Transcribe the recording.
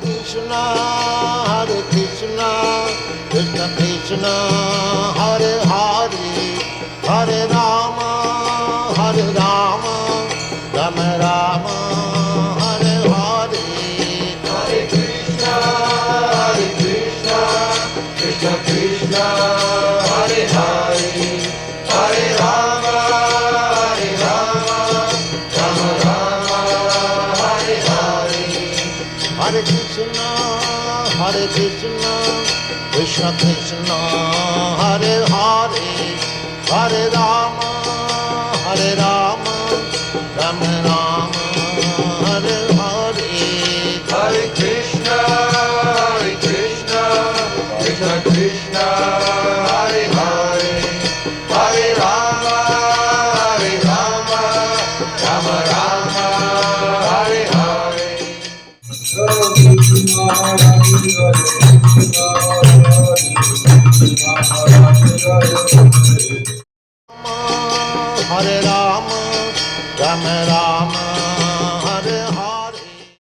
Krishna, Krishna Krishna, Hare Hare, Hare Rama, Rama Rama, Hare Hare. Hare Krishna, Krishna Krishna, Hare Hare, Hare Rama, Rama Rama, Hare Hare. Hare Krishna, Krishna Krishna, Hare Hare, Hare Rama, Rama Rama, Hare Hare. Hare Krishna, Krishna Krishna, Hare Hare, Hare Rama, Rama Rama, Hare Hare. Hare Rama, Rama Rama,